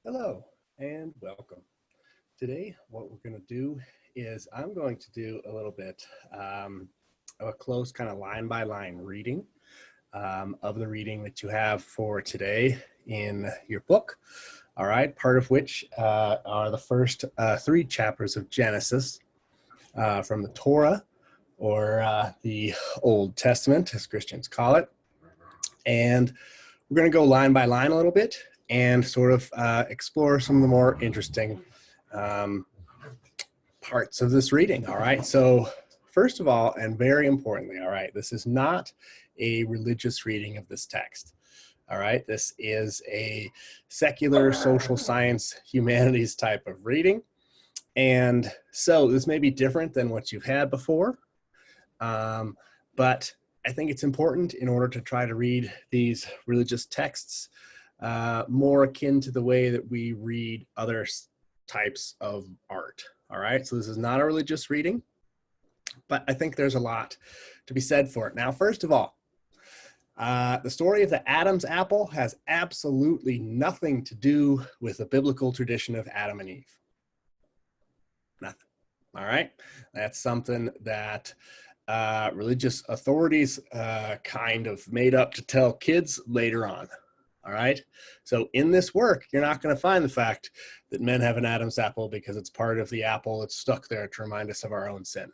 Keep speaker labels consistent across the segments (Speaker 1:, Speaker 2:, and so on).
Speaker 1: Hello and welcome. Today, what we're going to do is I'm going to do a little bit of a close kind of line by line reading of the reading that you have for today in your book. All right, part of which are the first three chapters of Genesis from the Torah, or the Old Testament, as Christians call it. And we're going to go line by line a little bit and sort of explore some of the more interesting parts of this reading. All right. So first of all, and very importantly, all right, this is not a religious reading of this text. All right. This is a secular social science humanities type of reading. And so this may be different than what you've had before. But I think it's important in order to try to read these religious texts more akin to the way that we read other types of art. All right, so this is not a religious reading, but I think there's a lot to be said for it. Now, first of all, the story of the Adam's apple has absolutely nothing to do with the biblical tradition of Adam and Eve. Nothing. All right, that's something that religious authorities kind of made up to tell kids later on. All right. So in this work, you're not going to find the fact that men have an Adam's apple because it's part of the apple that's stuck there to remind us of our own sin.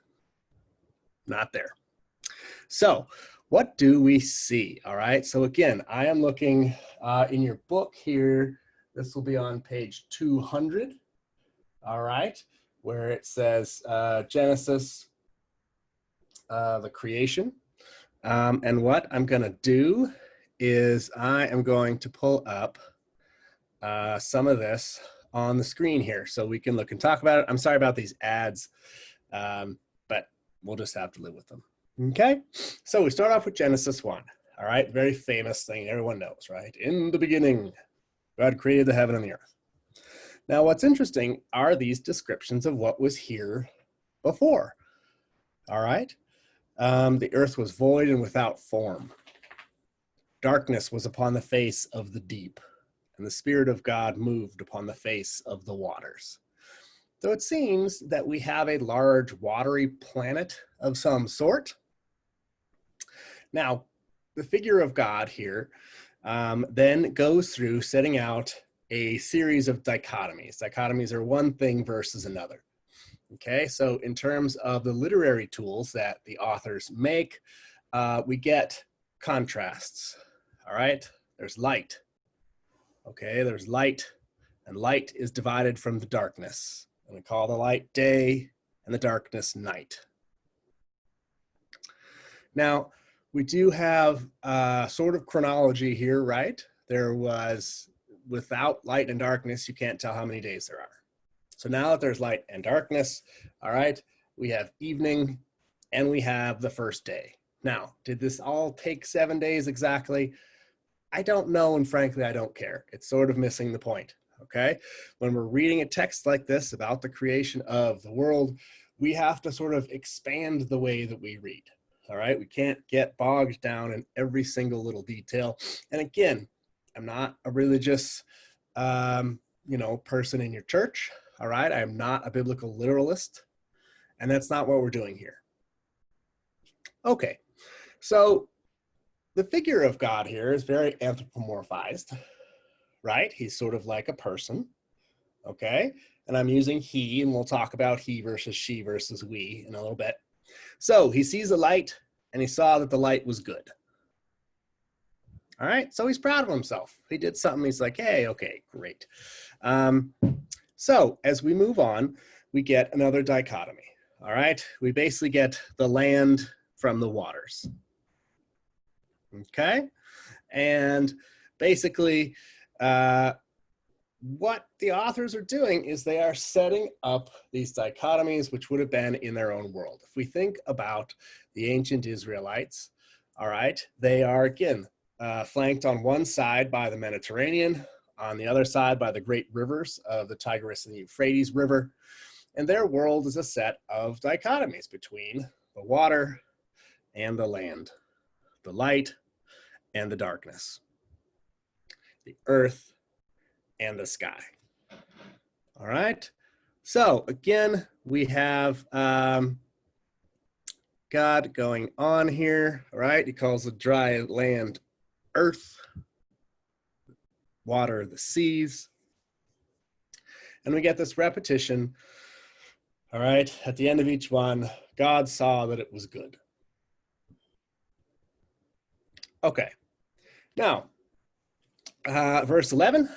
Speaker 1: Not there. So what do we see? All right. So again, I am looking in your book here. This will be on page 200. All right. Where it says Genesis, the creation. And what I'm going to do is I am going to pull up some of this on the screen here so we can look and talk about it. I'm sorry about these ads, but we'll just have to live with them. Okay, so we start off with Genesis 1. All right, very famous thing everyone knows, right? In the beginning, God created the heaven and the earth. Now, what's interesting are these descriptions of what was here before. All right, the earth was void and without form. Darkness was upon the face of the deep, and the Spirit of God moved upon the face of the waters. So it seems that we have a large watery planet of some sort. Now, the figure of God here then goes through setting out a series of dichotomies. Dichotomies are one thing versus another. Okay, so in terms of the literary tools that the authors make, we get contrasts. All right, there's light. Okay, there's light, and light is divided from the darkness. And we call the light day and the darkness night. Now, we do have sort of chronology here, right? There was, without light and darkness, you can't tell how many days there are. So now that there's light and darkness, all right, we have evening and we have the first day. Now, did this all take 7 days exactly? I don't know, and frankly, I don't care. It's sort of missing the point, okay? When we're reading a text like this about the creation of the world, we have to sort of expand the way that we read, all right? We can't get bogged down in every single little detail. And again, I'm not a religious, person in your church, all right? I am not a biblical literalist, and that's not what we're doing here. Okay, so the figure of God here is very anthropomorphized, right? He's sort of like a person, okay? And I'm using he, and we'll talk about he versus she versus we in a little bit. So he sees the light, and he saw that the light was good. All right, so he's proud of himself. He did something, he's like, hey, okay, great. So as we move on, we get another dichotomy, all right? We basically get the land from the waters. Okay, and basically what the authors are doing is they are setting up these dichotomies which would have been in their own world. If we think about the ancient Israelites, all right, they are again flanked on one side by the Mediterranean, on the other side by the great rivers of the Tigris and the Euphrates River, and their world is a set of dichotomies between the water and the land, the light and the darkness, the earth and the sky. All right. So again, we have God going on here. All right. He calls the dry land earth, water the seas. And we get this repetition. All right. At the end of each one, God saw that it was good. Okay. Now, verse 11.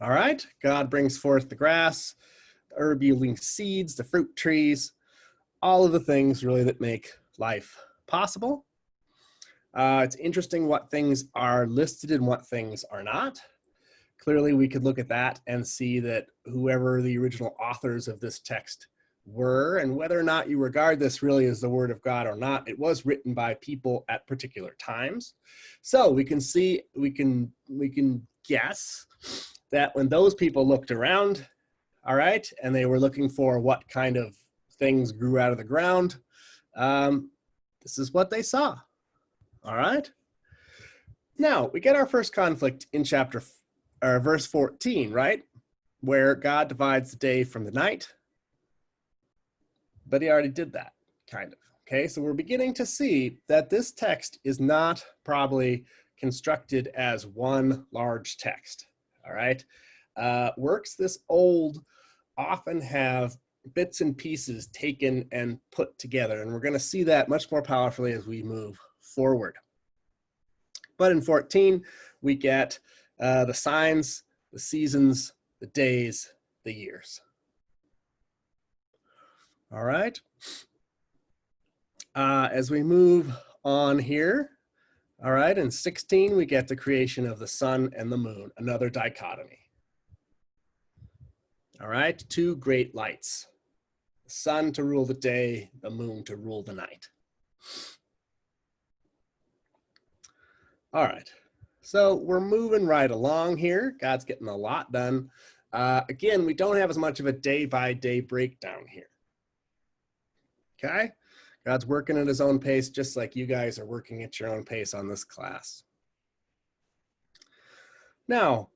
Speaker 1: All right. God brings forth the grass, the herb yielding seeds, the fruit trees, all of the things really that make life possible. It's interesting what things are listed and what things are not. Clearly, we could look at that and see that whoever the original authors of this text were, and whether or not you regard this really as the word of God or not, it was written by people at particular times. So we can see, we can guess that when those people looked around, all right, and they were looking for what kind of things grew out of the ground, this is what they saw. All right. Now we get our first conflict in verse 14, right? Where God divides the day from the night. But he already did that, kind of. Okay, so we're beginning to see that this text is not probably constructed as one large text. All right. Works this old often have bits and pieces taken and put together. And we're going to see that much more powerfully as we move forward. But in 14, we get the signs, the seasons, the days, the years. All right. As we move on here, all right, in 16, we get the creation of the sun and the moon, another dichotomy. All right, two great lights, the sun to rule the day, the moon to rule the night. All right, so we're moving right along here. God's getting a lot done. Again, we don't have as much of a day-by-day breakdown here. Okay, God's working at his own pace, just like you guys are working at your own pace on this class. Now,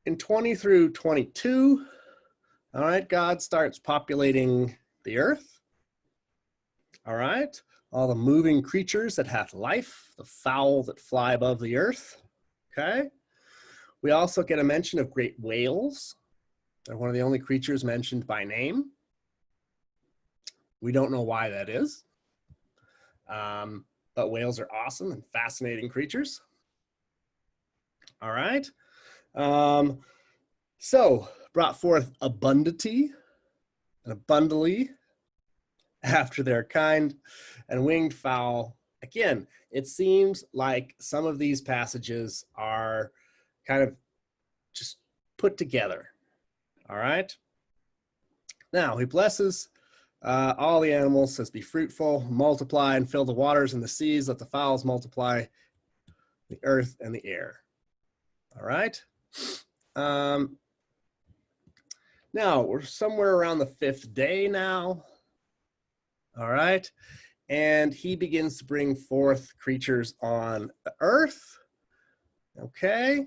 Speaker 1: in 20 through 22, all right, God starts populating the earth. All right, all the moving creatures that have life, the fowl that fly above the earth. Okay, we also get a mention of great whales. They're one of the only creatures mentioned by name. We don't know why that is, but whales are awesome and fascinating creatures. All right, so brought forth abundantly and abundantly after their kind, and winged fowl. Again, it seems like some of these passages are kind of just put together. All right. Now he blesses all the animals, says, be fruitful, multiply, and fill the waters and the seas. Let the fowls multiply, the earth and the air. All right. Now we're somewhere around the 5th day now. All right. And he begins to bring forth creatures on the earth. Okay.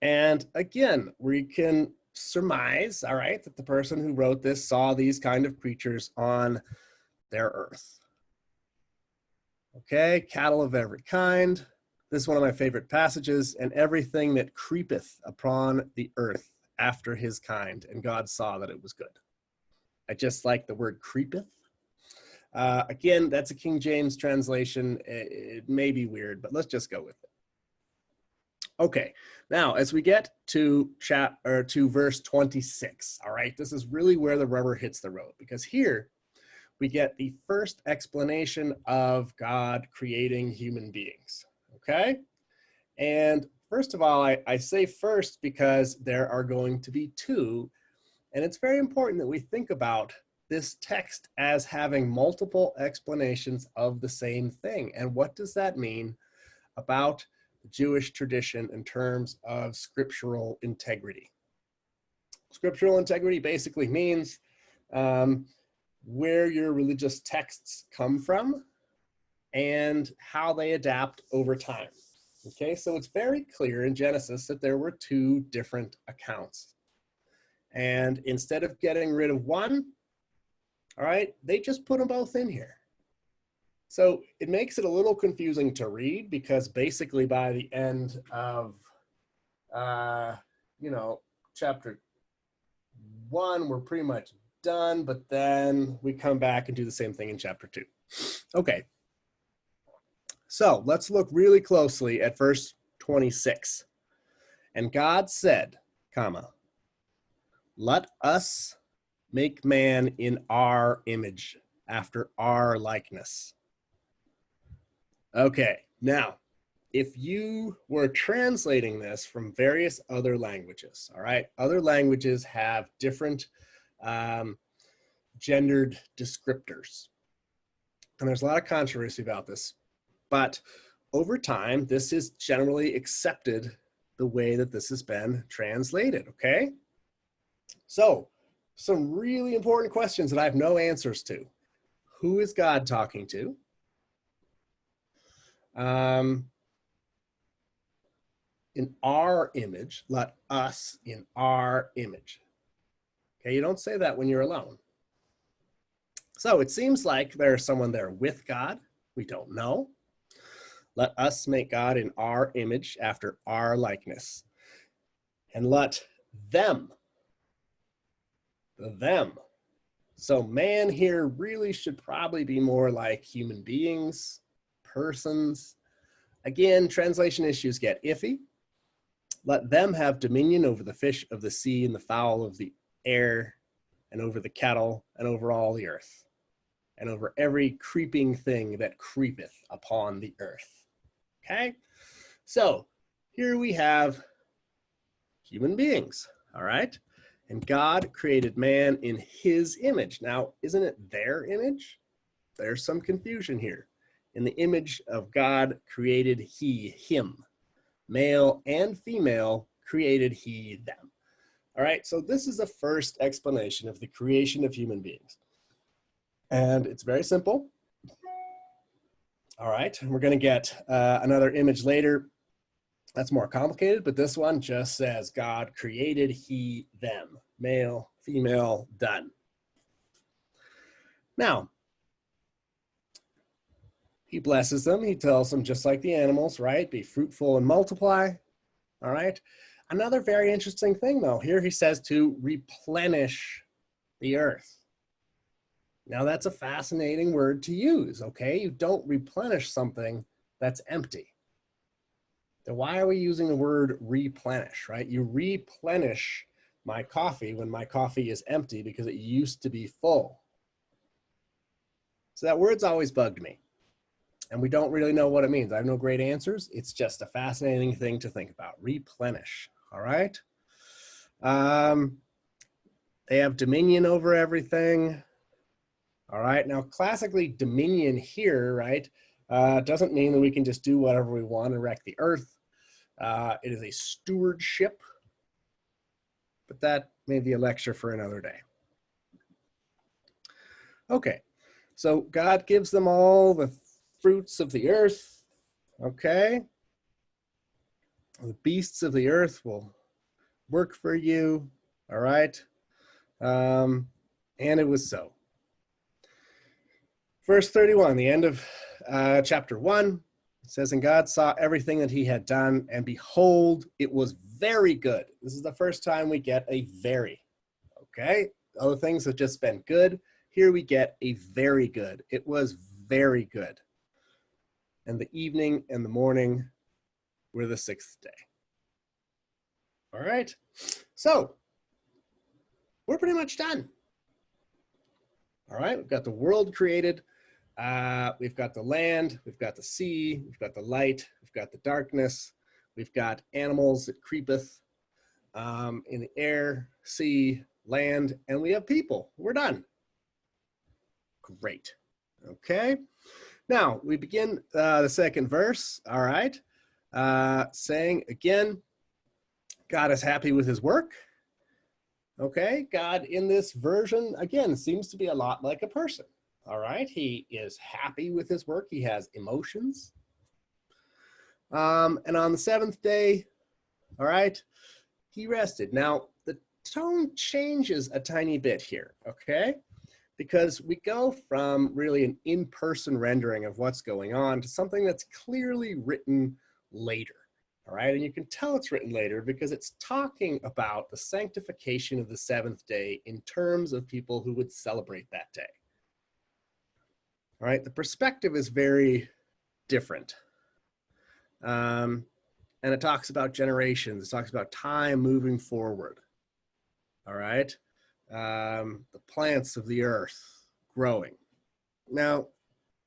Speaker 1: And again, we can surmise, all right, that the person who wrote this saw these kind of creatures on their earth. Okay, cattle of every kind. This is one of my favorite passages. And everything that creepeth upon the earth after his kind, and God saw that it was good. I just like the word creepeth. Again, that's a King James translation. It may be weird, but let's just go with it. Okay, now as we get to verse 26, all right, this is really where the rubber hits the road, because here we get the first explanation of God creating human beings, okay? And first of all, I say first because there are going to be two, and it's very important that we think about this text as having multiple explanations of the same thing. And what does that mean about the Jewish tradition in terms of scriptural integrity? Scriptural integrity basically means where your religious texts come from and how they adapt over time. Okay, so it's very clear in Genesis that there were two different accounts. And instead of getting rid of one, all right, they just put them both in here. So it makes it a little confusing to read because basically by the end of, chapter 1, we're pretty much done, but then we come back and do the same thing in chapter 2. Okay. So let's look really closely at verse 26. And God said, comma, let us make man in our image, after our likeness. Okay, now, if you were translating this from various other languages, all right, other languages have different gendered descriptors. And there's a lot of controversy about this, but over time, this is generally accepted the way that this has been translated, okay? So, some really important questions that I have no answers to. Who is God talking to? In our image, let us in our image. Okay, you don't say that when you're alone. So it seems like there's someone there with God. We don't know. Let us make God in our image after our likeness. And let them. So man here really should probably be more like human beings, persons. Again, translation issues get iffy. Let them have dominion over the fish of the sea and the fowl of the air and over the cattle and over all the earth and over every creeping thing that creepeth upon the earth. Okay? So here we have human beings, all right? And God created man in his image. Now, isn't it their image? There's some confusion here. In the image of God created he him. Male and female created he them. All right, so this is the first explanation of the creation of human beings. And it's very simple. All right, we're going to get another image later that's more complicated, but this one just says God created he them. Male, female, done. Now, he blesses them. He tells them, just like the animals, right? Be fruitful and multiply. All right. Another very interesting thing, though, here he says to replenish the earth. Now, that's a fascinating word to use, okay? You don't replenish something that's empty. Then why are we using the word replenish, right? You replenish my coffee when my coffee is empty because it used to be full. So that word's always bugged me. And we don't really know what it means. I have no great answers. It's just a fascinating thing to think about. Replenish, all right? They have dominion over everything. All right, now classically dominion here, right, doesn't mean that we can just do whatever we want and wreck the earth. It is a stewardship, but that may be a lecture for another day. Okay, so God gives them all the fruits of the earth, okay? The beasts of the earth will work for you, all right? And it was so. Verse 31, the end of chapter 1, it says, and God saw everything that he had done, and behold, it was very good. This is the first time we get a very, okay? Other things have just been good. Here we get a very good. It was very good. And the evening and the morning were the sixth day. All right, so we're pretty much done. All right, we've got the world created. We've got the land, we've got the sea, we've got the light, we've got the darkness, we've got animals that creepeth in the air, sea, land, and we have people. We're done. Great. Okay. Now, we begin the second verse, all right, saying again, God is happy with his work. Okay, God in this version, again, seems to be a lot like a person, all right? He is happy with his work. He has emotions. And on the seventh day, all right, he rested. Now, the tone changes a tiny bit here, okay? Because we go from really an in-person rendering of what's going on to something that's clearly written later, all right? And you can tell it's written later because it's talking about the sanctification of the seventh day in terms of people who would celebrate that day. All right, the perspective is very different. And it talks about generations, it talks about time moving forward, all right? The plants of the earth growing. Now,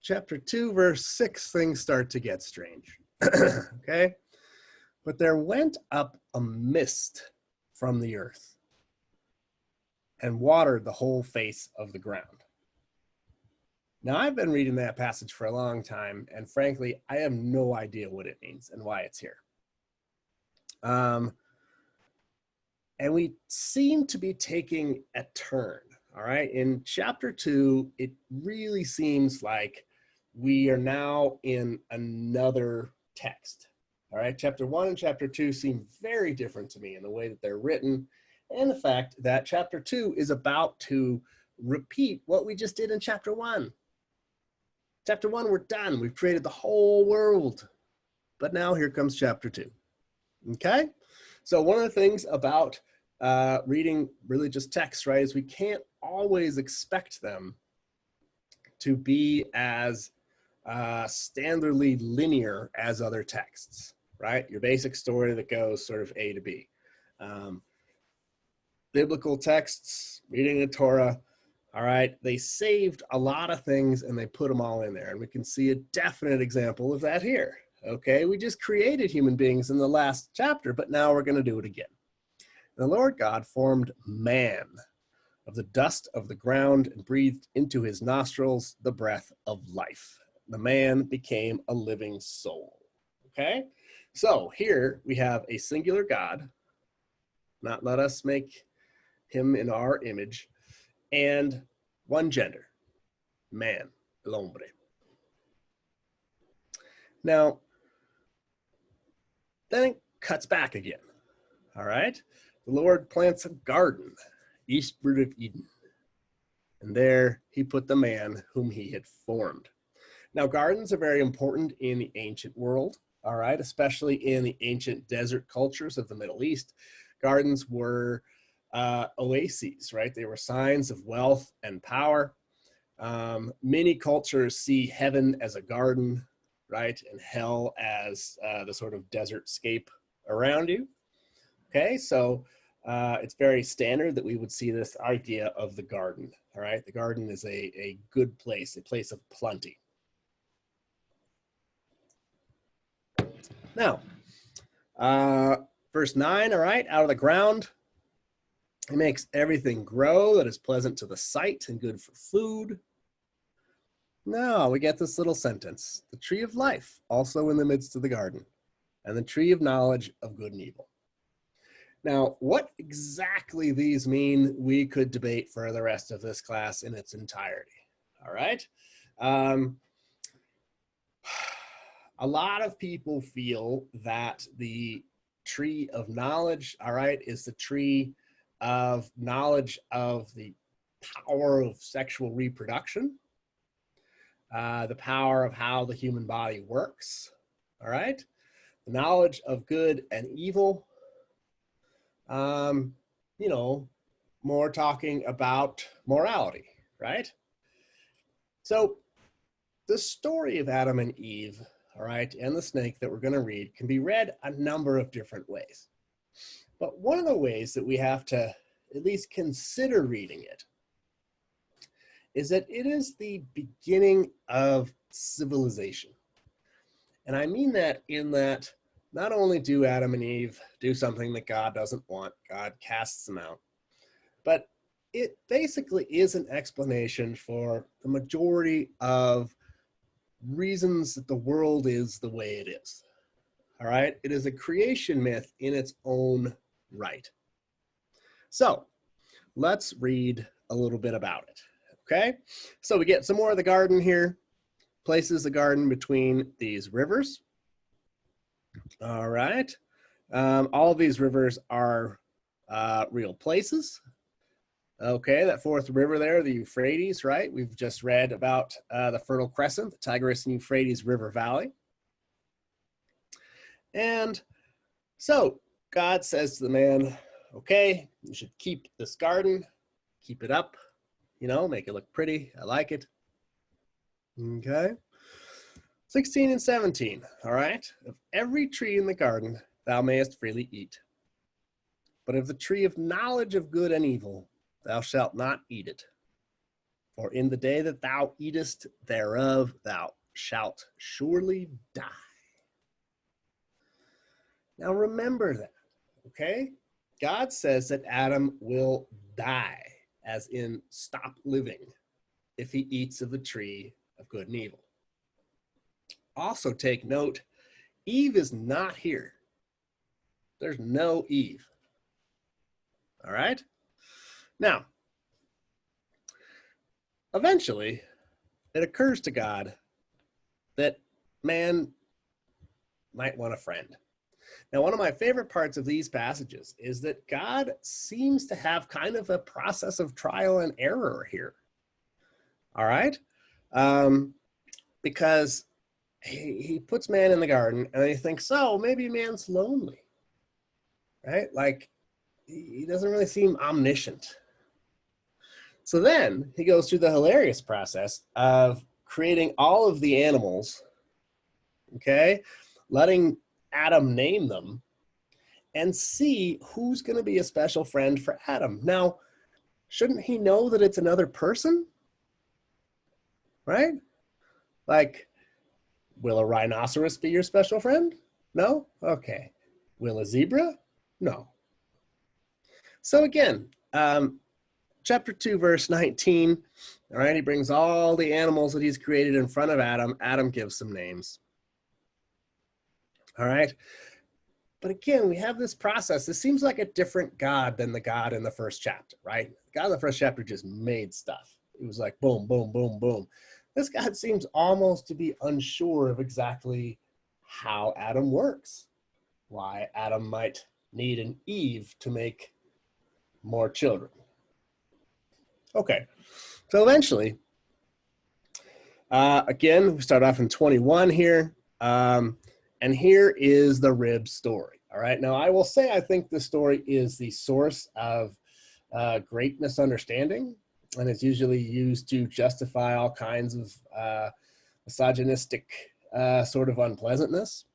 Speaker 1: chapter 2, verse 6, things start to get strange, okay? But there went up a mist from the earth and watered the whole face of the ground. Now, I've been reading that passage for a long time, and frankly, I have no idea what it means and why it's here. And we seem to be taking a turn, all right? In chapter 2, it really seems like we are now in another text, all right? Chapter 1 and chapter 2 seem very different to me in the way that they're written, and the fact that chapter 2 is about to repeat what we just did in chapter 1. Chapter 1, we're done. We've created the whole world. But now here comes chapter 2. Okay? So one of the things about reading religious texts, right, is we can't always expect them to be as standardly linear as other texts, right? Your basic story that goes sort of A to B. Biblical texts, reading the Torah, all right, they saved a lot of things and they put them all in there. And we can see a definite example of that here. Okay, we just created human beings in the last chapter, but now we're going to do it again. The Lord God formed man of the dust of the ground and breathed into his nostrils the breath of life. The man became a living soul. Okay, so here we have a singular God, not let us make him in our image, and one gender, man, el hombre. Now, then it cuts back again, all right? The Lord plants a garden, eastward of Eden, and there he put the man whom he had formed. Now, gardens are very important in the ancient world, all right? Especially in the ancient desert cultures of the Middle East. Gardens were oases, right? They were signs of wealth and power. Many cultures see heaven as a garden, right? And hell as the sort of desert scape around you. Okay, so it's very standard that we would see this idea of the garden, all right? The garden is a good place, a place of plenty. Now, verse 9, all right, out of the ground, he makes everything grow that is pleasant to the sight and good for food. Now we get this little sentence, the tree of life, also in the midst of the garden, and the tree of knowledge of good and evil. Now, what exactly these mean, we could debate for the rest of this class in its entirety, all right? A lot of people feel that the tree of knowledge, all right, is the tree of knowledge of the power of sexual reproduction, the power of how the human body works, all right? The knowledge of good and evil, you know, more talking about morality, right? So the story of Adam and Eve, all right, and the snake that we're going to read can be read a number of different ways. But one of the ways that we have to at least consider reading it is that it is the beginning of civilization. And I mean that in that not only do Adam and Eve do something that God doesn't want, God casts them out, but it basically is an explanation for the majority of reasons that the world is the way it is. All right, it is a creation myth in its own right. So let's read a little bit about it. Okay, so we get some more of the garden here, places the garden between these rivers. All right, all of these rivers are real places. Okay, that fourth river there, the Euphrates, right? We've just read about the Fertile Crescent, the Tigris and Euphrates River Valley. And so God says to the man, okay, you should keep this garden, keep it up, make it look pretty. I like it. Okay. 16 and 17, all right? Of every tree in the garden thou mayest freely eat. But of the tree of knowledge of good and evil, thou shalt not eat it. For in the day that thou eatest thereof, thou shalt surely die. Now remember that, okay? God says that Adam will die, as in stop living, if he eats of the tree of good and evil. Also take note, Eve is not here. There's no Eve. All right? Now, eventually, it occurs to God that man might want a friend. Now, one of my favorite parts of these passages is that God seems to have kind of a process of trial and error here. All right? Because he puts man in the garden and he thinks, oh, maybe man's lonely, right? Like, he doesn't really seem omniscient. So then he goes through the hilarious process of creating all of the animals, okay, letting Adam name them and see who's going to be a special friend for Adam. Now, shouldn't he know that it's another person? Right? Like, will a rhinoceros be your special friend? No? Okay. Will a zebra? No. So again, chapter 2, verse 19, all right, he brings all the animals that he's created in front of Adam. Adam gives some names. All right. But again, we have this process. This seems like a different God than the God in the first chapter, right? The God in the first chapter just made stuff. It was like boom, boom, boom, boom. This God seems almost to be unsure of exactly how Adam works, why Adam might need an Eve to make more children. Okay, so eventually, again, we start off in 21 here, and here is the rib story. All right, now I will say I think this story is the source of great misunderstanding, and it's usually used to justify all kinds of misogynistic sort of unpleasantness.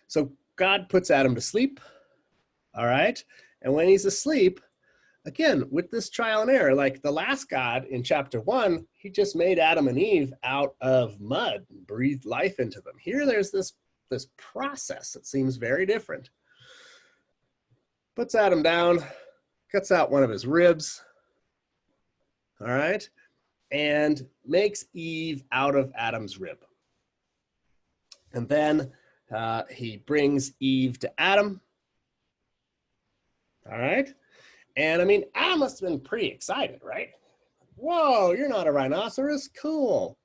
Speaker 1: So God puts Adam to sleep, all right, and when he's asleep, again, with this trial and error, like the last God in chapter 1, he just made Adam and Eve out of mud and breathed life into them. Here there's this process that seems very different. Puts Adam down, cuts out one of his ribs, all right, and makes Eve out of Adam's rib. And then he brings Eve to Adam, all right? And I mean, Adam must have been pretty excited, right? Whoa, you're not a rhinoceros, cool.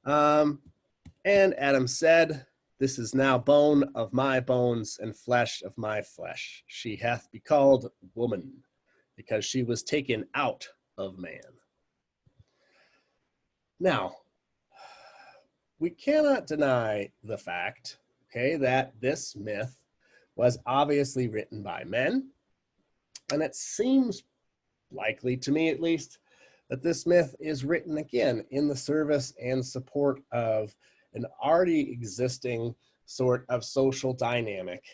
Speaker 1: And Adam said, this is now bone of my bones and flesh of my flesh. She hath be called woman, because she was taken out of man. Now, we cannot deny the fact, okay, that this myth was obviously written by men. And it seems likely, to me at least, that this myth is written again in the service and support of an already existing sort of social dynamic,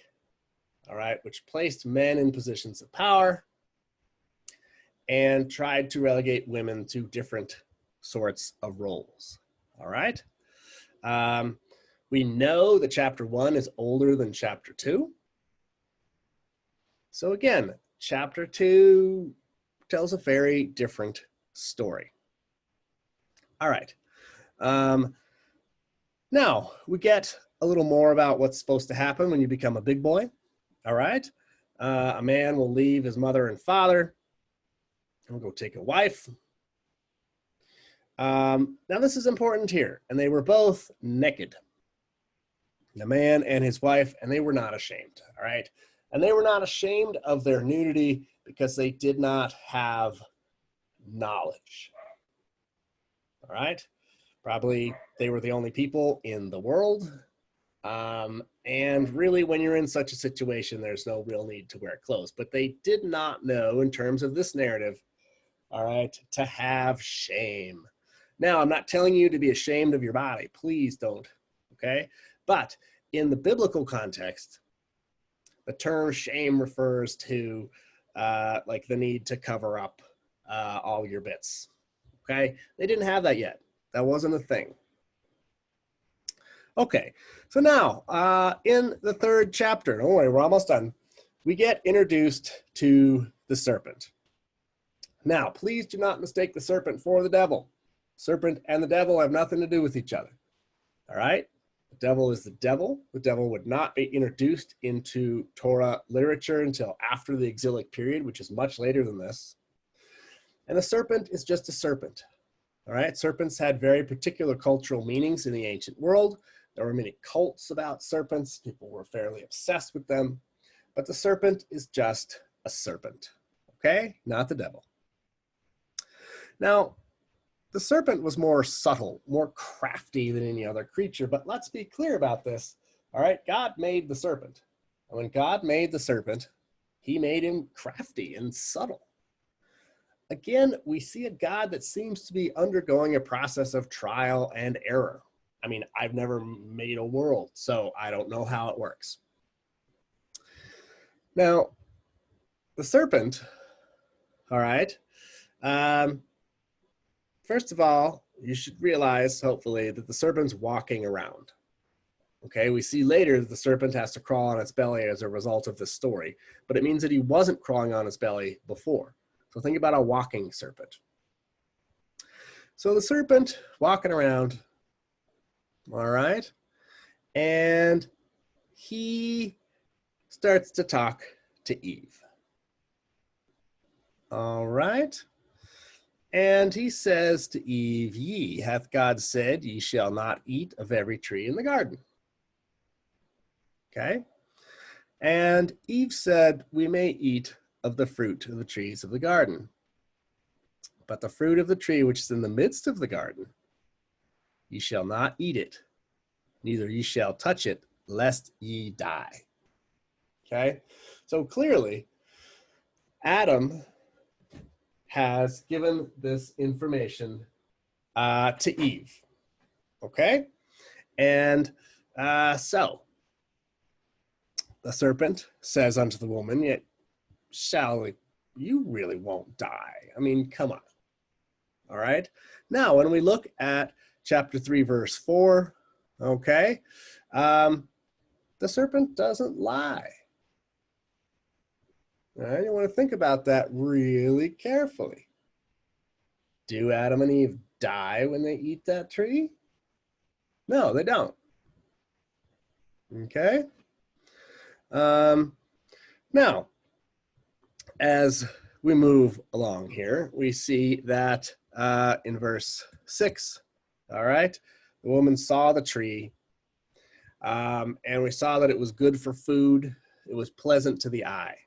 Speaker 1: all right, which placed men in positions of power and tried to relegate women to different sorts of roles, all right? We know that chapter 1 is older than chapter 2. So again, chapter 2 tells a very different story. All right. Now, we get a little more about what's supposed to happen when you become a big boy. All right. A man will leave his mother and father and will go take a wife. Now, this is important here. And they were both naked, the man and his wife, and they were not ashamed. All right. And they were not ashamed of their nudity because they did not have knowledge. All right? Probably they were the only people in the world. And really, when you're in such a situation, there's no real need to wear clothes. But they did not know, in terms of this narrative, all right, to have shame. Now, I'm not telling you to be ashamed of your body. Please don't, okay? But in the biblical context, the term shame refers to like the need to cover up all your bits, okay? They didn't have that yet. That wasn't a thing. Okay, so now in the 3rd chapter, don't worry, we're almost done. We get introduced to the serpent. Now, please do not mistake the serpent for the devil. Serpent and the devil have nothing to do with each other. All right? The devil is the devil. The devil would not be introduced into Torah literature until after the exilic period, which is much later than this. And the serpent is just a serpent. All right? Serpents had very particular cultural meanings in the ancient world. There were many cults about serpents. People were fairly obsessed with them. But the serpent is just a serpent. Okay? Not the devil. Now, the serpent was more subtle, more crafty than any other creature, but let's be clear about this. All right, God made the serpent. And when God made the serpent, he made him crafty and subtle. Again, we see a God that seems to be undergoing a process of trial and error. I mean, I've never made a world, so I don't know how it works. Now, the serpent, all right, first of all, you should realize, hopefully, that the serpent's walking around. Okay, we see later that the serpent has to crawl on its belly as a result of this story, but it means that he wasn't crawling on his belly before. So think about a walking serpent. So the serpent walking around, all right, and he starts to talk to Eve. All right. And he says to Eve, "Ye, hath God said, ye shall not eat of every tree in the garden." Okay. And Eve said, "We may eat of the fruit of the trees of the garden. But the fruit of the tree which is in the midst of the garden, ye shall not eat it, neither ye shall touch it, lest ye die." Okay. So clearly, Adam has given this information to Eve. Okay. And so the serpent says unto the woman, "Yet you really won't die. I mean, come on." All right. Now, when we look at chapter 3, verse 4, okay, the serpent doesn't lie. All right, you want to think about that really carefully. Do Adam and Eve die when they eat that tree? No, they don't. Okay. Now, as we move along here, we see that in verse 6, all right, the woman saw the tree, and we saw that it was good for food. It was pleasant to the eye.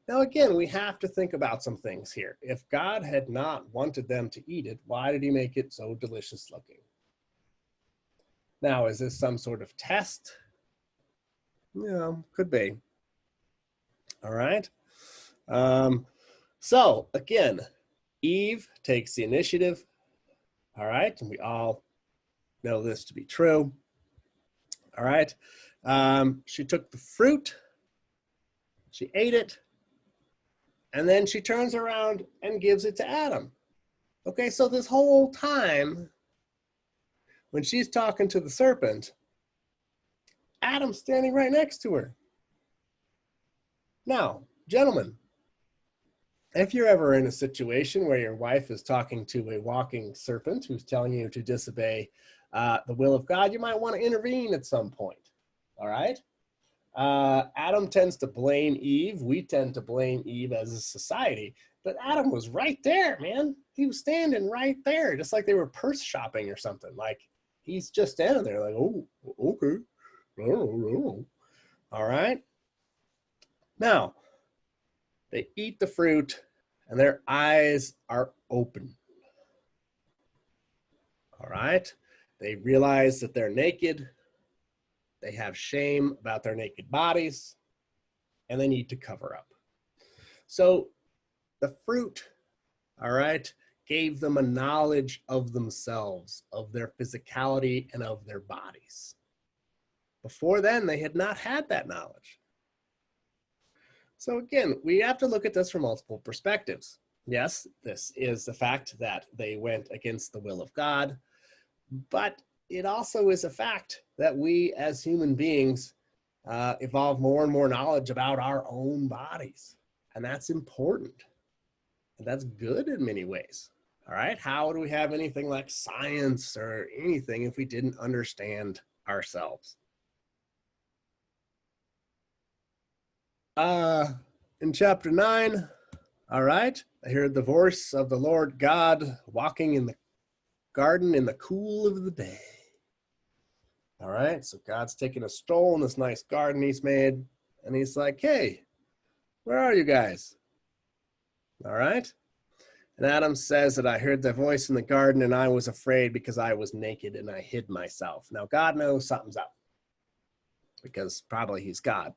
Speaker 1: Now, again, we have to think about some things here. If God had not wanted them to eat it, why did he make it so delicious looking? Now, is this some sort of test? Yeah, could be. All right. So, again, Eve takes the initiative. All right. And we all know this to be true. All right. She took the fruit. She ate it. And then she turns around and gives it to Adam. Okay, so this whole time, when she's talking to the serpent, Adam's standing right next to her. Now, gentlemen, if you're ever in a situation where your wife is talking to a walking serpent who's telling you to disobey the will of God, you might want to intervene at some point. All right? Adam tends to blame Eve. We tend to blame Eve as a society. But Adam was right there, man. He was standing right there, just like they were purse shopping or something. Like, he's just standing there like, "Oh, okay. All right." Now, they eat the fruit and their eyes are open. All right? They realize that they're naked. They have shame about their naked bodies, and they need to cover up. So the fruit, all right, gave them a knowledge of themselves, of their physicality, and of their bodies. Before then, they had not had that knowledge. So again, we have to look at this from multiple perspectives. Yes, this is the fact that they went against the will of God, but it also is a fact that we as human beings evolve more and more knowledge about our own bodies. And that's important. And that's good in many ways. All right. How would we have anything like science or anything if we didn't understand ourselves? In chapter 9, all right, I heard the voice of the Lord God walking in the garden in the cool of the day. All right, so God's taking a stroll in this nice garden he's made, and he's like, hey, where are you guys? All right. And Adam says that I heard the voice in the garden and I was afraid because I was naked and I hid myself. Now, God knows something's up because probably he's God.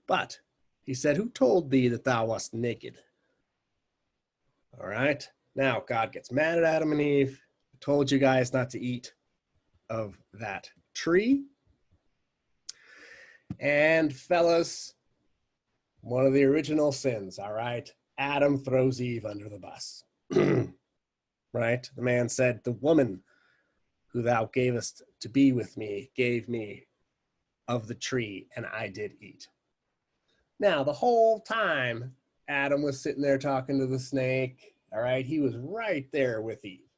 Speaker 1: But he said, who told thee that thou wast naked? All right. Now, God gets mad at Adam and Eve. I told you guys not to eat of that tree. And fellas, one of the original sins, all right? Adam throws Eve under the bus. Right? The man said, the woman who thou gavest to be with me gave me of the tree, and I did eat. Now, the whole time, Adam was sitting there talking to the snake. All right? He was right there with Eve.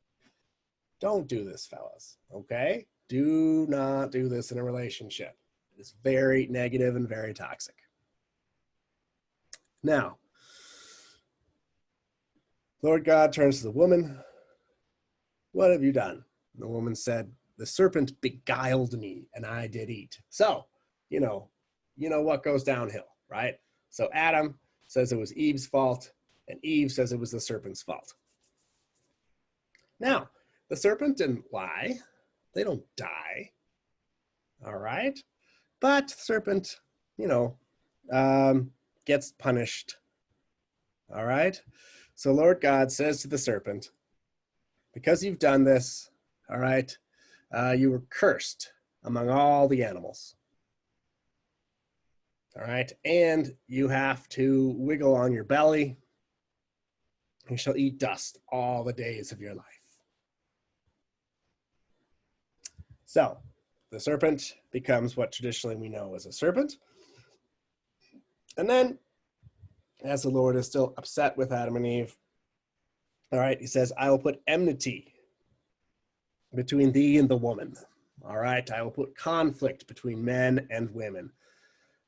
Speaker 1: Don't do this, fellas, okay? Do not do this in a relationship. It's very negative and very toxic. Now, Lord God turns to the woman. What have you done? And the woman said, the serpent beguiled me and I did eat. So, you know what goes downhill, right? So Adam says it was Eve's fault and Eve says it was the serpent's fault. Now, the serpent didn't lie. They don't die. All right. But the serpent, gets punished. All right. So Lord God says to the serpent, because you've done this, all right, you were cursed among all the animals. All right. And you have to wiggle on your belly. You shall eat dust all the days of your life. So the serpent becomes what traditionally we know as a serpent. And then, as the Lord is still upset with Adam and Eve, all right, he says, I will put enmity between thee and the woman. All right, I will put conflict between men and women.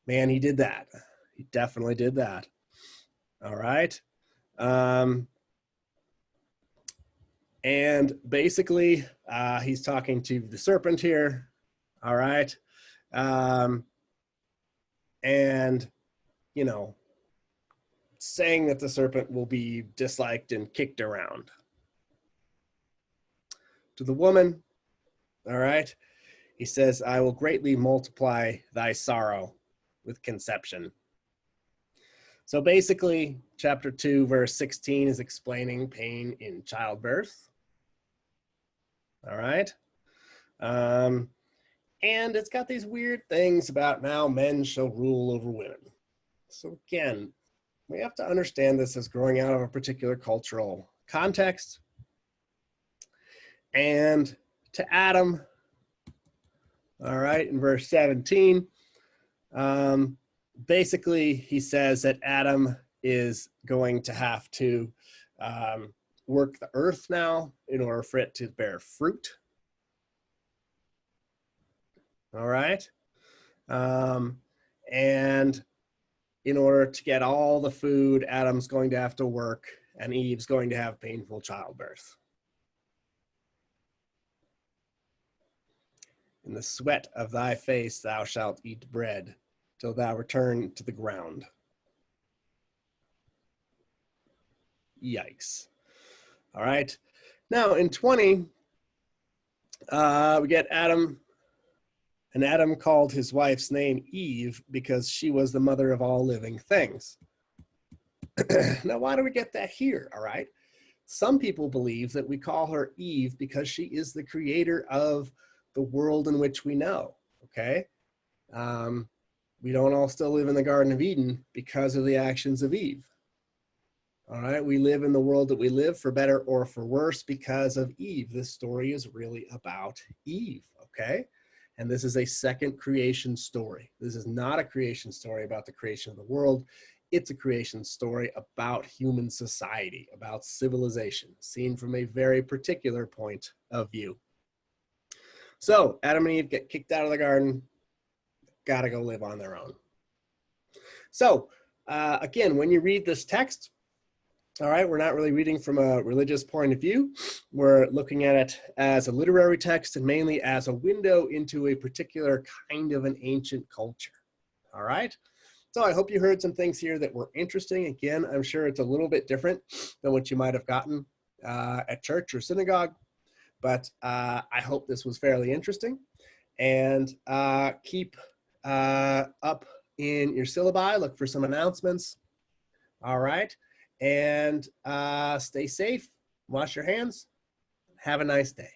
Speaker 1: Man, he did that. He definitely did that. All right. And basically, he's talking to the serpent here. All right. And, saying that the serpent will be disliked and kicked around. To the woman, all right, he says, I will greatly multiply thy sorrow with conception. So basically, chapter 2, verse 16 is explaining pain in childbirth. All right. And it's got these weird things about now men shall rule over women. So again, we have to understand this as growing out of a particular cultural context. And to Adam, all right, in verse 17, basically he says that Adam is going to have to work the earth now in order for it to bear fruit. All right. And in order to get all the food, Adam's going to have to work and Eve's going to have painful childbirth. In the sweat of thy face thou shalt eat bread till thou return to the ground. Yikes. All right. Now in 20, we get Adam, and Adam called his wife's name Eve because she was the mother of all living things. Now, why do we get that here? All right. Some people believe that we call her Eve because she is the creator of the world in which we know. Okay. We don't all still live in the Garden of Eden because of the actions of Eve. All right. We live in the world that we live, for better or for worse, because of Eve. This story is really about Eve. Okay. And this is a second creation story. This is not a creation story about the creation of the world. It's a creation story about human society, about civilization, seen from a very particular point of view. So Adam and Eve get kicked out of the garden, got to go live on their own. So again, when you read this text, all right, we're not really reading from a religious point of view. We're looking at it as a literary text and mainly as a window into a particular kind of an ancient culture. All right. So I hope you heard some things here that were interesting. Again, I'm sure it's a little bit different than what you might have gotten at church or synagogue, but I hope this was fairly interesting. And keep up in your syllabi, look for some announcements. All right. And stay safe, wash your hands, have a nice day.